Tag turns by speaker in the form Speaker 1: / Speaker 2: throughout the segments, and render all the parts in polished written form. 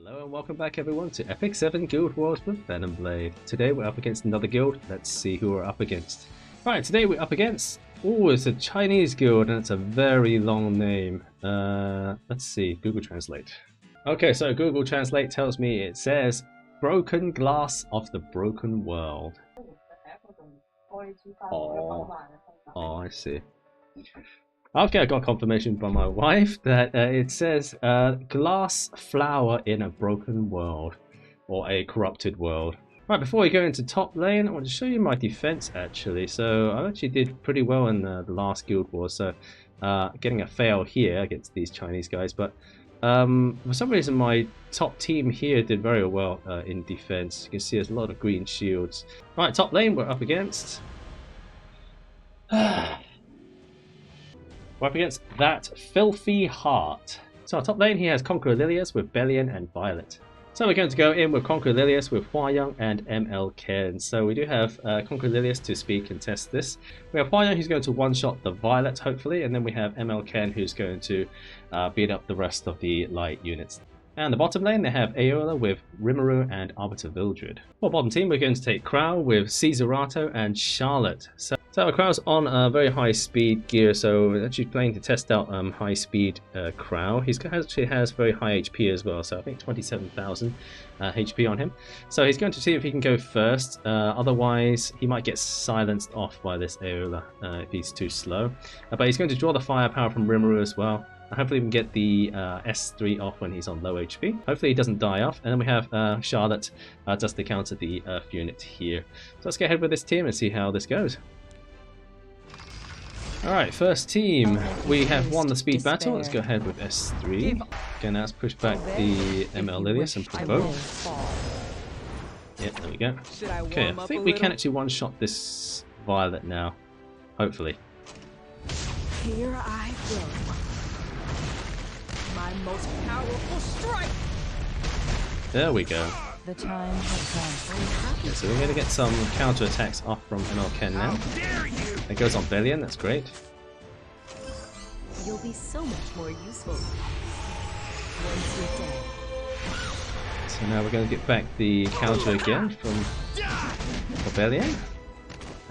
Speaker 1: Hello and welcome back everyone to Epic 7 Guild Wars with VenomBlade. Today we're up against another guild. Let's see who we're up against. Right, today we're up against... Oh, it's a Chinese guild and it's a very long name. Let's see, Google Translate. Okay, so Google Translate tells me it says Broken Glass of the Broken World. Oh, I see. Okay, I got confirmation from my wife that it says glass flower in a broken world, or a corrupted world. Right, before we go into top lane, I want to show you my defense actually. So I actually did pretty well in the last Guild Wars, so getting a fail here against these Chinese guys, but for some reason my top team here did very well in defense. You can see there's a lot of green shields. Right, top lane we're up against... We're up against that filthy heart. So our top lane he has Conqueror Lilius with Bellion and Violet. So we're going to go in with Conqueror Lilius with Huayang and ML Ken. So we do have Conqueror Lilius to speak and test this. We have Huayang who's going to one-shot the Violet hopefully, and then we have ML Ken who's going to beat up the rest of the light units. And the bottom lane they have Aola with Rimuru and Arbiter Vildred. For bottom team we're going to take Crow with Cesarato and Charlotte. So Crow's on a very high speed gear, so we're actually playing to test out high speed Crow. He actually has very high HP as well, so I think 27,000 HP on him. So he's going to see if he can go first, otherwise he might get silenced off by this Aola if he's too slow. But he's going to draw the firepower from Rimuru as well. Hopefully we can get the S3 off when he's on low HP. Hopefully he doesn't die off. And then we have Charlotte just to counter the Earth unit here. So let's get ahead with this team and see how this goes. Alright, first team. We have won the speed battle. Let's go ahead with S3. Again, now let's push back the ML Lilius and provoke. Yep, there we go. Okay, I think we can actually one-shot this Violet now. Hopefully.
Speaker 2: Here I go. My most powerful strike.
Speaker 1: There we go.
Speaker 2: The time has come.
Speaker 1: Okay, so we're going to get some counter attacks off from ML Ken now. It goes on Bellion, that's great.
Speaker 2: You'll be so much more useful once you're dead.
Speaker 1: So now we're going to get back the counter again from Bellion.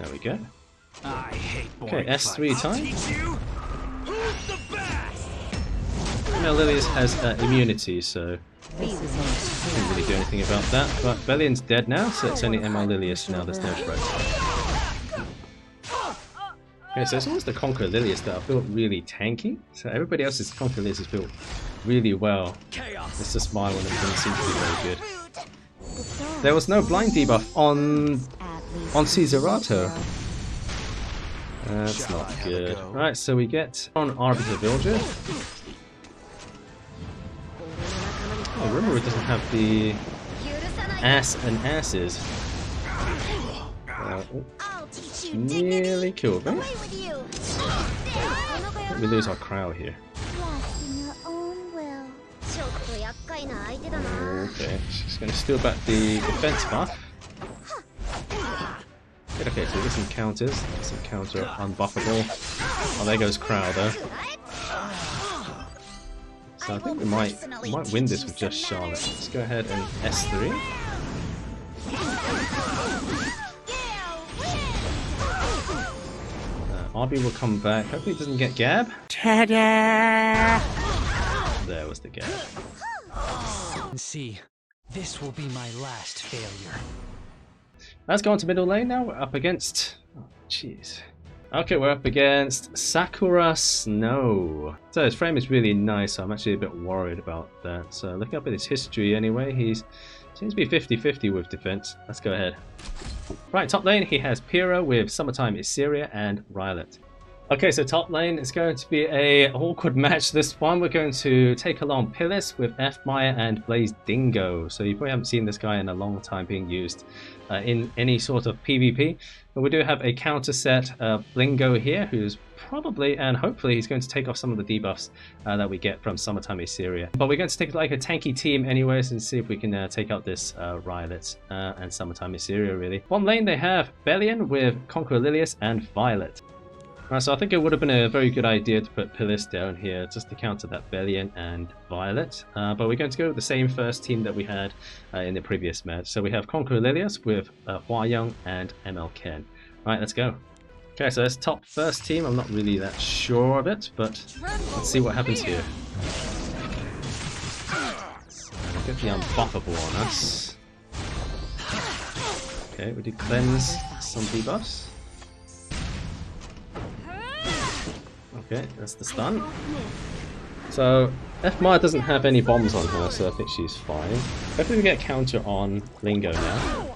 Speaker 1: There we go. Okay, S3 time. ML Lilius has immunity, so can't really do anything about that. But Bellion's dead now, so it's only ML Lilius now. There's no threat. Okay, so it's always the Conqueror Lilius that I feel really tanky. So everybody else's Conqueror Lilius is built really well. It's just my one that doesn't seem to be very good. There was no blind debuff on Cesarato. That's not good. Right, so we get on Arbiter Vildred. Oh, Rimuru doesn't have the ass and asses. Nearly killed me. We lose our Crow here. Okay, she's going to steal back the defense buff. Okay, so we get some counters. Some counter unbuffable. Oh, there goes Crow though. So I think we might win this with just Charlotte. Let's go ahead and S3. RB will come back. Hopefully he doesn't get Gab. Ta-da! There was the Gab.
Speaker 3: See, this will be my last failure.
Speaker 1: Let's go on to middle lane now. We're up against... Oh, jeez. Okay, we're up against Sakura Snow. So his frame is really nice, so I'm actually a bit worried about that. So looking up at his history anyway, he seems to be 50-50 with defense. Let's go ahead. Right, top lane he has Pyrrha with Summertime Isseria and Rylet. Okay, so top lane is going to be a awkward match this one. We're going to take along Pillis with F Maya and Blaze Dingo. So you probably haven't seen this guy in a long time being used in any sort of PvP. But we do have a counter set Blingo here, who's probably and hopefully he's going to take off some of the debuffs that we get from Summertime Isseria. But we're going to take like a tanky team anyways and see if we can take out this Rylet and Summertime Isseria really. On lane they have Bellion with Conqueror Lilius and Violet. Right, so I think it would have been a very good idea to put Pilis down here just to counter that Belian and Violet. But we're going to go with the same first team that we had in the previous match. So we have Conqueror Lilius with Hua Young and ML Ken. Right, let's go. Okay, so that's top first team. I'm not really that sure of it, but let's see what happens here. Get the unbuffable on us. Okay, we did cleanse some debuffs. Okay, that's the stun. So, F Maya doesn't have any bombs on her, so I think she's fine. Hopefully we get a counter on Blingo now.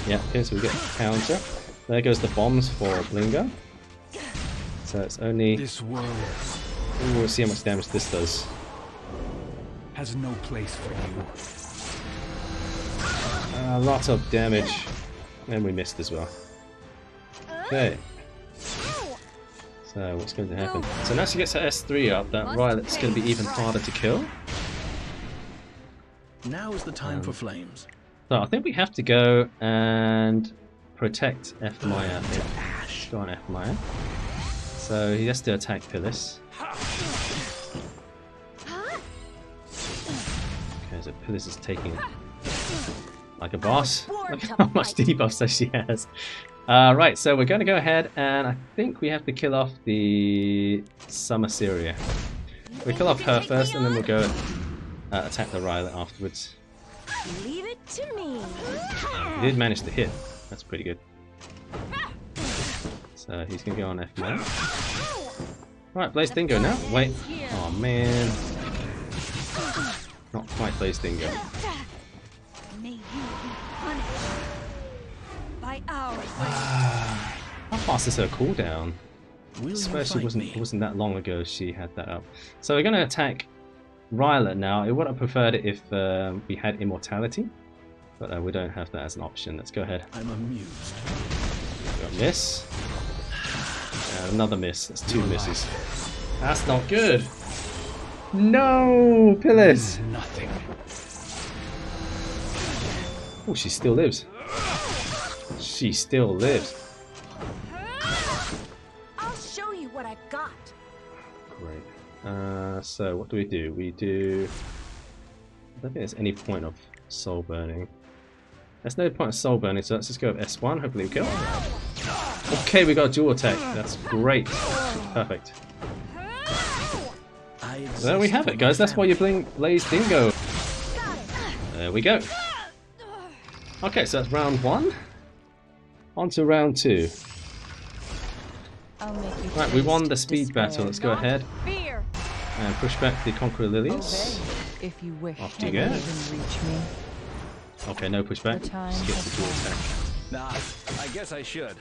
Speaker 1: Yeah, okay, so we get a counter. There goes the bombs for Blingo. So it's only...
Speaker 3: This world
Speaker 1: we'll see how much damage this does.
Speaker 3: has no place for you.
Speaker 1: A lot of damage. And we missed as well. Okay. So what's going to happen? So now she gets her S3 up, that Violet's going to be even harder to kill.
Speaker 4: Now is the time for flames.
Speaker 1: So I think we have to go and protect F Maya. Go on F Maya. So he has to attack Pilis. Okay, so Pilis is taking it like a boss. Look how much debuffs that she has. Right, so we're going to go ahead and I think we have to kill off the Summer Syria. We'll kill off her first and then we'll go attack the Rylet afterwards.
Speaker 2: Leave it to me.
Speaker 1: He did manage to hit. That's pretty good. So he's going to go on F now. Right, Blaze Dingo now. Wait. Oh man. Not quite Blaze Dingo.
Speaker 2: May you be punished by our
Speaker 1: How fast is her cooldown?
Speaker 4: Will you
Speaker 1: Especially
Speaker 4: fight me?
Speaker 1: it wasn't that long ago she had that up. So we're going to attack Rylet now. I would have preferred it if we had Immortality, but we don't have that as an option. Let's go ahead.
Speaker 4: I'm amused.
Speaker 1: Got a miss. And another miss. That's two misses. That's not good. No, Pilis.
Speaker 3: Nothing.
Speaker 1: Oh, she still lives. She still lives.
Speaker 2: I'll show you what I've got.
Speaker 1: Great. So what do? We do... I don't think there's any point of soul burning. There's no point of soul burning, so let's just go with S1. Hopefully we kill. Okay, we got a dual attack. That's great. Perfect. There we have it, guys. That's why you bling Blaze Dingo. There we go. Okay, so that's round 1. On to round 2. Right, we won the speed battle. Let's go ahead
Speaker 2: Fear.
Speaker 1: and push back the Conqueror Lilius.
Speaker 5: If you wish,
Speaker 1: Off you
Speaker 5: you
Speaker 1: go.
Speaker 5: can reach me.
Speaker 1: Okay, no pushback.
Speaker 5: The time
Speaker 1: Just get
Speaker 5: has
Speaker 1: the dual attack.
Speaker 4: Nah, I guess I should.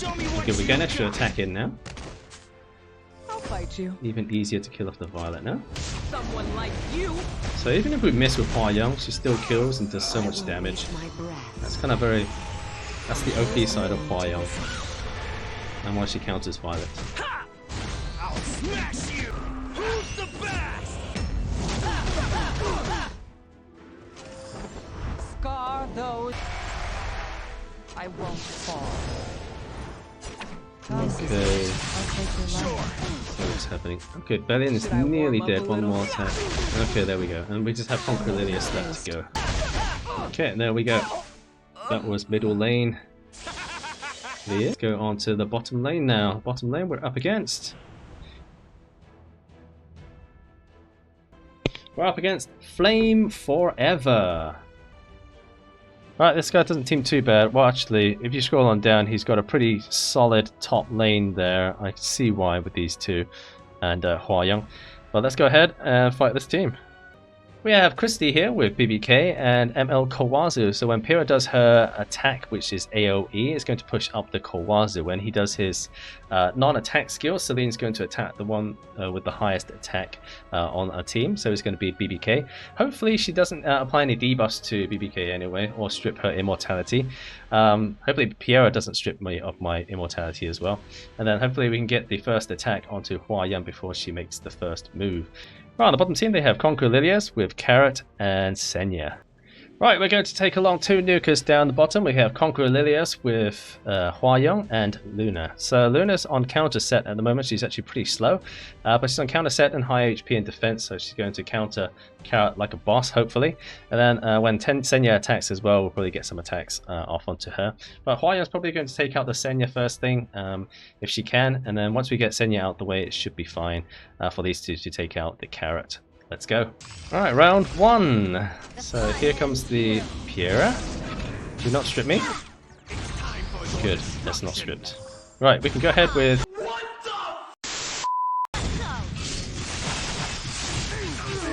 Speaker 1: Okay, we get an extra attack in now.
Speaker 5: I'll fight you.
Speaker 1: Even easier to kill off the Violet now.
Speaker 2: Someone like you.
Speaker 1: So even if we miss with Hua Young, she still kills and does so much damage. That's kind of very... That's the OP side of Hua Young. And why she counters Violet.
Speaker 4: I'll smash you. Who's the best?
Speaker 5: Scar those. I won't fall.
Speaker 1: Okay,
Speaker 5: I'll take your life.
Speaker 1: what's happening? Okay, Belian is nearly dead. One more attack. Okay, there we go. And we just have Conqueror Lilius left to go. Okay, there we go. That was middle lane. Let's go on to the bottom lane now. Bottom lane we're up against. We're up against Flame Forever. Right, this guy doesn't seem too bad. Well, actually, if you scroll on down, he's got a pretty solid top lane there. I can see why with these two and Hua Young. But let's go ahead and fight this team. We have Christy here with BBK and ML Kawazu. So when Pyrrha does her attack, which is AoE, it's going to push up the Kawazu. When he does his non-attack skill, Celine's going to attack the one with the highest attack on our team. So it's going to be BBK. Hopefully she doesn't apply any debuffs to BBK anyway, or strip her immortality. Hopefully Pyrrha doesn't strip me of my immortality as well. And then hopefully we can get the first attack onto Hua Yan before she makes the first move. Right, on the bottom team they have Conqueror Lilius with Carrot and Senya. Right, Right, we're going to take along two nukers down the bottom. We have Conqueror Lilias with Hua Young and Luna. So Luna's on counter set at the moment. She's actually pretty slow, but she's on counter set and high HP and defense, so she's going to counter Carrot like a boss, hopefully. And then when Senya attacks as well, we'll probably get some attacks off onto her. But Hua Young's probably going to take out the Senya first thing, if she can. And then once we get Senya out the way, it should be fine for these two to take out the Carrot. Let's go. Alright, round one. So here comes the Piera. Do not strip me. Good, that's not stripped. Right, we can go ahead with...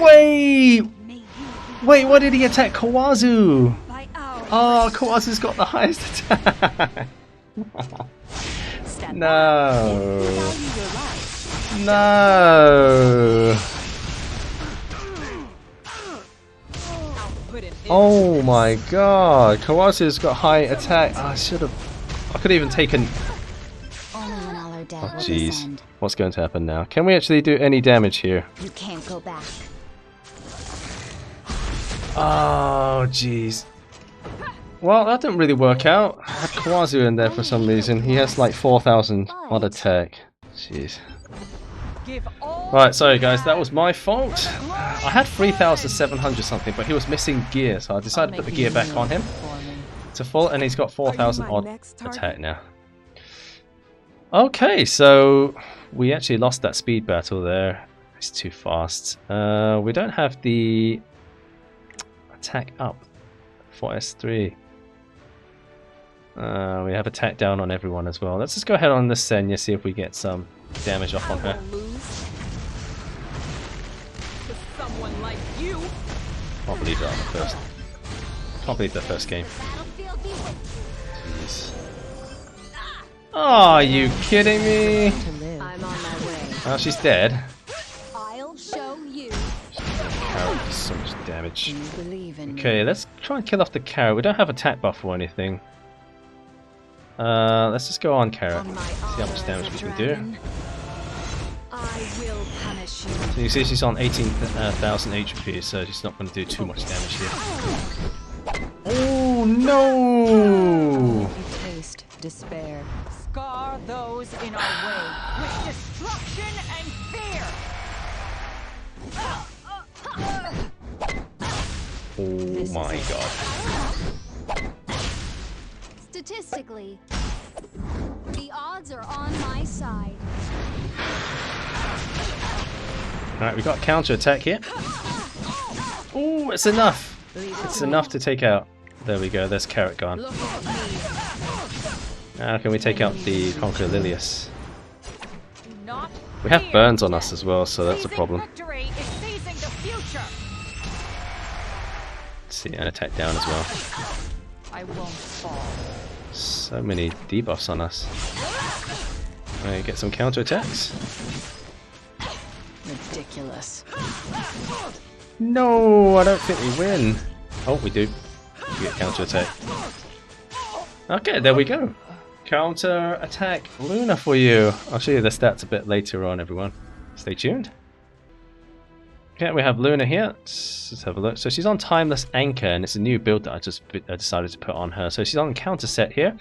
Speaker 1: Wait! Wait, what did he attack? Kawazu! Oh, Kawazu's got the highest attack! No! No! Oh my god, Kawazu's got high attack. I should have... I could have even taken... Oh jeez, what's going to happen now? Can we actually do any damage here?
Speaker 6: You can't go back.
Speaker 1: Oh jeez. Well, that didn't really work out. I had Kawazu in there for some reason. He has like 4,000 odd attack. Jeez. Right, sorry guys, that was my fault. I had 3,700 something, but he was missing gear, so I decided to put the gear back on him to full, and he's got 4,000 odd attack now. Okay, so we actually lost that speed battle there. It's too fast. We don't have the attack up for S3. We have attack down on everyone as well. Let's just go ahead on this Senya, see if we get some damage off on her. Can't believe that on the first. Can't believe the first game. Jeez. Oh, are you kidding me?
Speaker 6: I'm on my way.
Speaker 1: Oh, she's dead.
Speaker 6: I'll show you.
Speaker 1: Carrot does so much damage.
Speaker 6: You believe in me.
Speaker 1: Okay, let's try and kill off the Carrot. We don't have attack buff or anything. Let's just go on Carrot. See how much damage we can do.
Speaker 6: I will punish you.
Speaker 1: So you see she's on 18,000 HP, so she's not going to do too much damage here. Oh no!
Speaker 5: You taste despair. Scar those in our way with destruction and fear.
Speaker 1: Oh my god.
Speaker 6: Statistically, the odds are on my side.
Speaker 1: Alright, we got counter attack here. Oh, it's enough! It's enough to take out. There we go, there's Carrot gone. Now can we take out the Conqueror Lilias? We have burns on us as well, so that's a problem. Let's see, and attack down as well.
Speaker 5: I won't fall.
Speaker 1: So many debuffs on us. Alright, get some counter attacks.
Speaker 5: Ridiculous.
Speaker 1: No, I don't think we win. Oh, we do. We get counter attack. Okay, there we go. Counter attack Luna for you. I'll show you the stats a bit later on, everyone. Stay tuned. Okay, we have Luna here. Let's have a look. So she's on Timeless Anchor, and it's a new build that I just decided to put on her. So she's on counter set here.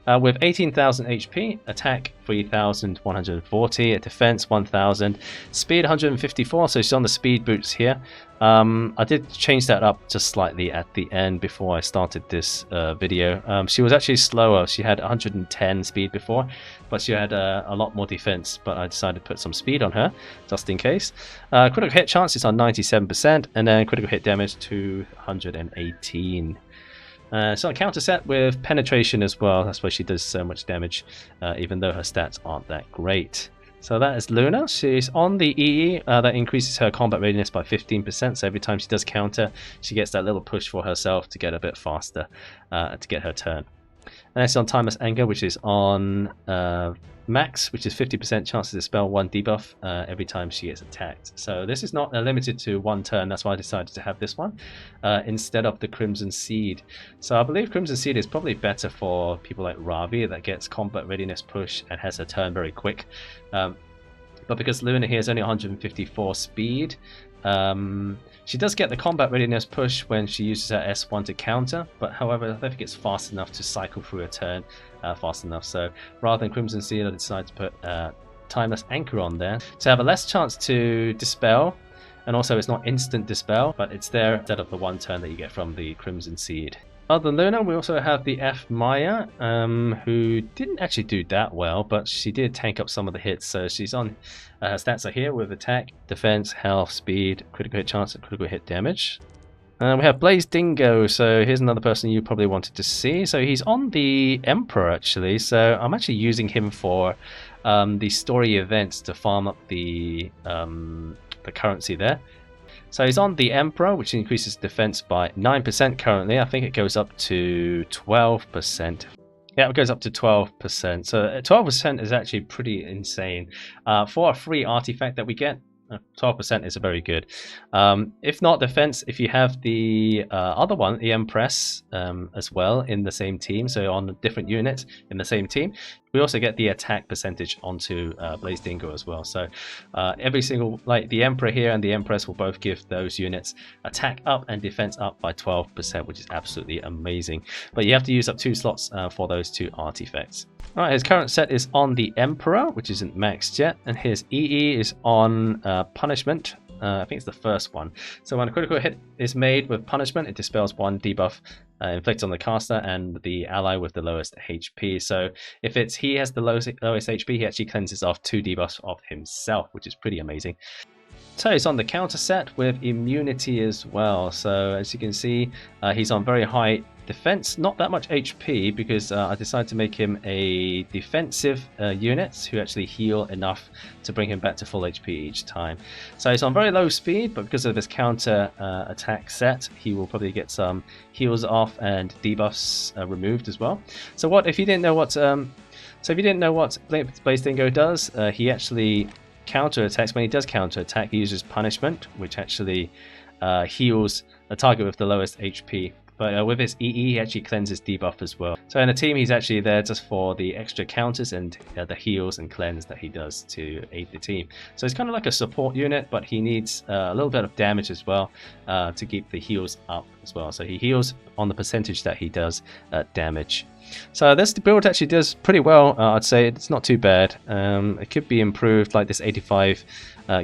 Speaker 1: With 18,000 HP, attack 3,140, defense 1,000, speed 154, so she's on the speed boots here. I did change that up just slightly at the end before I started this video. She was actually slower. She had 110 speed before, but she had a lot more defense, but I decided to put some speed on her just in case. Critical hit chance is on 97%, and then critical hit damage 218. So on counter set with penetration as well. That's why she does so much damage, even though her stats aren't that great. So that is Luna. She's on the EE. That increases her combat readiness by 15%. So every time she does counter, she gets that little push for herself to get a bit faster to get her turn. And that's on Timeless Anger, which is on max, which is 50% chance to dispel one debuff every time she gets attacked. So this is not limited to one turn. That's why I decided to have this one instead of the Crimson Seed. So I believe Crimson Seed is probably better for people like Ravi that gets combat readiness push and has her turn very quick. But because Luna here is only 154 speed, She does get the combat readiness push when she uses her S1 to counter, but however, I don't think it's fast enough to cycle through a turn fast enough. So rather than Crimson Seal, I decided to put Timeless Anchor on there to have a less chance to dispel, and also it's not instant dispel, but it's there instead of the one turn that you get from the Crimson Seed. Other than Luna, we also have the F Maya, who didn't actually do that well, but she did tank up some of the hits. So she's on, her stats are here with attack, defense, health, speed, critical hit chance, and critical hit damage. We have Blaze Dingo, so here's another person you probably wanted to see. So he's on the Emperor actually, so I'm actually using him for the story events to farm up the currency there. So he's on the Emperor, which increases defense by 9% currently. I think it goes up to 12%. Yeah, it goes up to 12%. So 12% is actually pretty insane. For a free artifact that we get, 12% is very good. If not defense, if you have the other one, the Empress, as well in the same team, so on different units in the same team, we also get the attack percentage onto Blaze Dingo as well. So every single, like the Emperor here and the Empress will both give those units attack up and defense up by 12%, which is absolutely amazing. But you have to use up 2 slots for those 2 artifacts. Alright, his current set is on the Emperor, which isn't maxed yet, and his EE is on Punishment. I think it's the first one. So when a critical hit is made with Punishment, it dispels 1 debuff inflicted on the caster and the ally with the lowest HP. So if it's he has the lowest HP, he actually cleanses off 2 debuffs of himself, which is pretty amazing. So he's on the counter set with immunity as well. So as you can see, he's on very high defense, not that much HP, because I decided to make him a defensive unit who actually heal enough to bring him back to full HP each time. So he's on very low speed, but because of his counter attack set, he will probably get some heals off and debuffs removed as well. So what if you didn't know what Blaze Dingo does, he actually counter attacks. When he does counter attack, he uses Punishment, which actually heals a target with the lowest HP. But with his EE, he actually cleanses debuff as well. So in a team, he's actually there just for the extra counters and the heals and cleanse that he does to aid the team. So he's kind of like a support unit, but he needs a little bit of damage as well to keep the heals up as well. So he heals on the percentage that he does damage. So this build actually does pretty well. I'd say it's not too bad. It could be improved, like this 85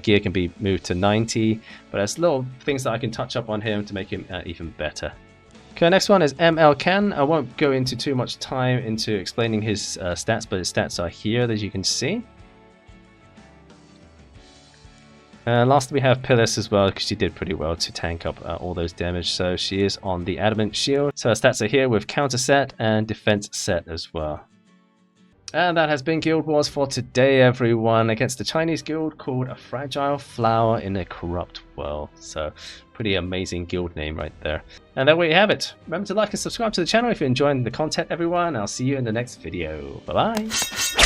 Speaker 1: gear can be moved to 90, but there's little things that I can touch up on him to make him even better. Okay, next one is ML Can. I won't go into too much time into explaining his stats, but his stats are here, as you can see. Lastly, we have Pillis as well, because she did pretty well to tank up all those damage. So she is on the Adamant Shield. So her stats are here with counter set and defense set as well. And that has been Guild Wars for today, everyone, against the Chinese guild called A Fragile Flower in a Corrupt World. So, pretty amazing guild name right there. And there we have it. Remember to like and subscribe to the channel if you're enjoying the content, everyone. I'll see you in the next video. Bye-bye.